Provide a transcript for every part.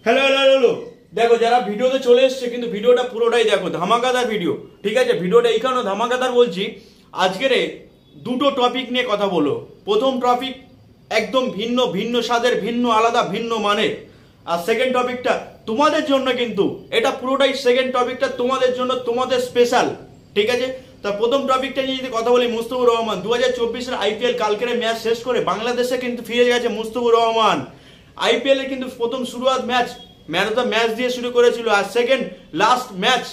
Hello hello hello দেখো যারা ভিডিওতে চলে এসছে কিন্তু ভিডিওটা পুরোটাই দেখো, ধামাকাদার ভিডিও। ঠিক আছে, ভিডিওটা এই কারণে ধামাকাদার বলছি, আজকের দুটো টপিক নিয়ে কথা বলো। প্রথম টপিক একদম ভিন্ন ভিন্ন স্বাদের, ভিন্ন আলাদা, ভিন্ন মানের। আর সেকেন্ড টপিকটা তোমাদের জন্য, কিন্তু এটা পুরোটাই সেকেন্ড টপিকটা তোমাদের জন্য, তোমাদের স্পেশাল। ঠিক আছে, তা প্রথম টপিকটা নিয়ে যদি কথা বলি, মুস্তাফিজুর রহমান 2024-এর আইপিএল কালকের ম্যাচ শেষ করে বাংলাদেশে কিন্তু ফিরে গেছে মুস্তাফিজুর রহমান। আইপিএল এর কিন্তু প্রথম শুরুয়াত match man of the match দিয়ে শুরু করেছিল, আর সেকেন্ড লাস্ট ম্যাচ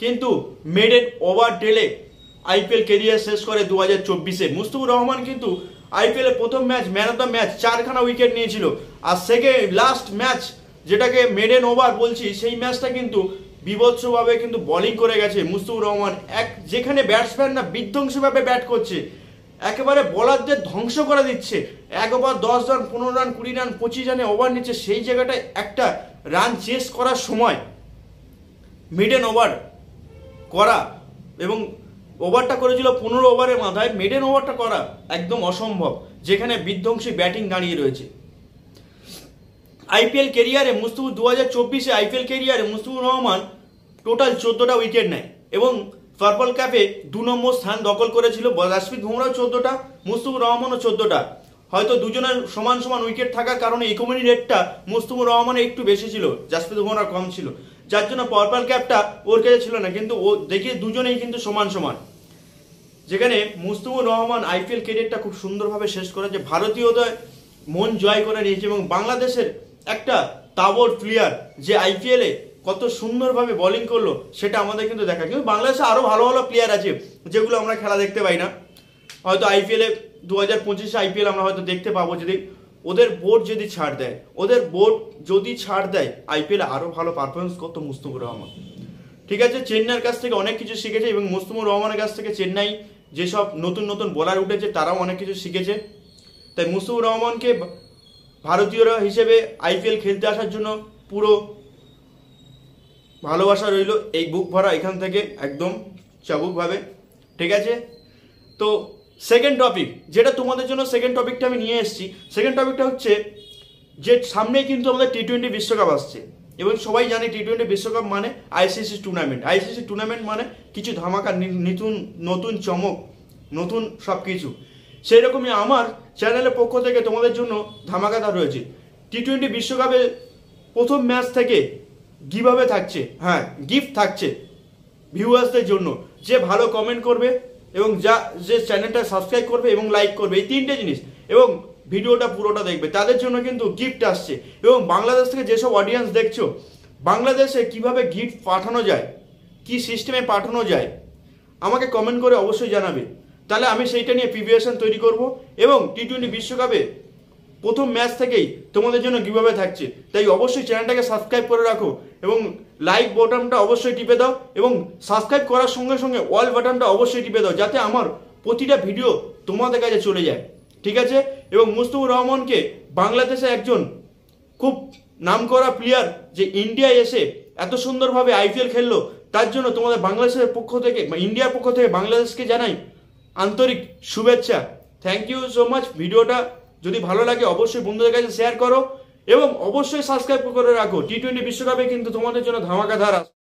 কিন্তু মেডেন ওভার ডেলে আইপিএল কেরিয়ার শেষ করে 2024-এ। মুস্তাফিজুর রহমান কিন্তু আইপিএল এর প্রথম match man of the match 4খানা উইকেট নিয়েছিল, আর সেকেন্ড লাস্ট ম্যাচ যেটাকে মেডেন ওভার বলছি, সেই ম্যাচটা কিন্তু বিভৎসভাবে কিন্তু বোলিং করে গেছে মুস্তাফিজুর রহমান। যেখানে ব্যাটসম্যানরা বিধ্বংসীভাবে ব্যাট করছে, একেবারে বলারদের ধ্বংস করে দিচ্ছে, একবার 10 রান 15 রান 20 রান 25 রানে ওভার নিচ্ছে, সেই জায়গাটায় একটা রান চেস করার সময় মিডেন ওভার করা, এবং ওভারটা করেছিল 15 ওভারের মাথায়, মিডেন ওভারটা করা একদম অসম্ভব, যেখানে বিধ্বংসী ব্যাটিং দাঁড়িয়ে রয়েছে। আইপিএল কেরিয়ারে মুস্তাফিজুর 2024-এ আইপিএল কেরিয়ারে মুস্তাফিজুর রহমান টোটাল 14টা উইকেট নেয় এবং পার্পল ক্যাপে 2 নম্বর স্থান দখল করেছিল। জাসপ্রীত বুমরাও 14টা, মুস্তাফিজুর রহমানও 14টা। হয়তো দুজনের সমান সমান উইকেট থাকার কারণে ইকোনমি রেটটা মুস্তাফিজুর রহমানের একটু বেশি ছিল, জাসপ্রীত বুমরার কম ছিল, যার জন্য পার্পল ক্যাপটা ওর কাছে ছিল না, কিন্তু ও দেখে দুজনেই কিন্তু সমান সমান। যেখানে মুস্তাফিজুর রহমান আইপিএল ক্যারিয়ারটা খুব সুন্দরভাবে শেষ করেছে, ভারতীয়দের মন জয় করে নিয়েছে, এবং বাংলাদেশের একটা তাবড় প্লেয়ার যে আইপিএলে কত সুন্দরভাবে বোলিং করলো সেটা আমাদের কিন্তু দেখা। কিন্তু বাংলাদেশে আরো ভালো ভালো প্লেয়ার আছে যেগুলো আমরা খেলা দেখতে পাই না, হয়তো আইপিএলে 2025-এ আইপিএল আমরা হয়তো দেখতে পাবো, যদি ওদের বোর্ড যদি ছাড় দেয়, ওদের বোর্ড যদি ছাড় দেয়, আইপিএলে আরো ভালো পারফরমেন্স করতো মুস্তাফিজুর রহমান। ঠিক আছে, চেন্নাইয়ের কাছ থেকে অনেক কিছু শিখেছে, এবং মুস্তাফিজুর রহমানের কাছ থেকে চেন্নাই যেসব নতুন নতুন বোলার উঠেছে তারাও অনেক কিছু শিখেছে। তাই মুস্তাফিজুর রহমানকে ভারতীয়রা হিসেবে আইপিএল খেলতে আসার জন্য পুরো ভালোবাসা রইল, এই বুক ভরা এখান থেকে একদম চাবুকভাবে। ঠিক আছে, তো সেকেন্ড টপিক যেটা তোমাদের জন্য, সেকেন্ড টপিকটা আমি নিয়ে এসেছি। সেকেন্ড টপিকটা হচ্ছে যে সামনেই কিন্তু আমাদের টি20 বিশ্বকাপ আসছে, এবং সবাই জানে টি20 বিশ্বকাপ মানে আইসিসি টুর্নামেন্ট। আইসিসি টুর্নামেন্ট মানে কিছু ধামাকা, নতুন চমক, নতুন সব কিছু। সেই রকমই আমার চ্যানেলের পক্ষ থেকে তোমাদের জন্য ধামাকাদার রয়েছে। টি20 বিশ্বকাপের প্রথম ম্যাচ থেকে কিভাবে থাকছে, হ্যাঁ গিফট থাকছে ভিউয়ার্সদের জন্য, যে ভালো কমেন্ট করবে এবং যে চ্যানেলটা সাবস্ক্রাইব করবে এবং লাইক করবে, এই 3টে জিনিস, এবং ভিডিওটা পুরোটা দেখবে, তাদের জন্য কিন্তু গিফট আসছে। এবং বাংলাদেশ থেকে যেসব অডিয়েন্স দেখছো, বাংলাদেশে কিভাবে গিফট পাঠানো যায়, কি সিস্টেমে পাঠানো যায়, আমাকে কমেন্ট করে অবশ্যই জানাবে, তাহলে আমি সেইটা নিয়ে প্রিপারেশন তৈরি করব। এবং টি20 বিশ্বকাপে প্রথম ম্যাচ থেকেই তোমাদের জন্য কিভাবে থাকছে, তাই অবশ্যই চ্যানেলটাকে সাবস্ক্রাইব করে রাখো, এবং লাইক বাটনটা অবশ্যই টিপে দাও, এবং সাবস্ক্রাইব করার সঙ্গে সঙ্গে অল বাটনটা অবশ্যই টিপে দাও, যাতে আমার প্রতিটা ভিডিও তোমাদের কাছে চলে যায়। ঠিক আছে, এবং মুস্তাফিজুর রহমানকে বাংলাদেশে একজন খুব নামকরা প্লেয়ার যে ইন্ডিয়ায় এসে এত সুন্দরভাবে আইপিএল খেললো, তার জন্য তোমাদের বাংলাদেশের পক্ষ থেকে, ইন্ডিয়ার পক্ষ থেকে বাংলাদেশকে জানাই আন্তরিক শুভেচ্ছা। Thank you so much. ভিডিওটা যদি ভালো লাগে অবশ্যই বন্ধুদের কাছে শেয়ার করো, এবং অবশ্যই সাবস্ক্রাইব করে রাখো। টি20 বিশ্বকাপে কিন্তু তোমাদের জন্য ধামাকাধার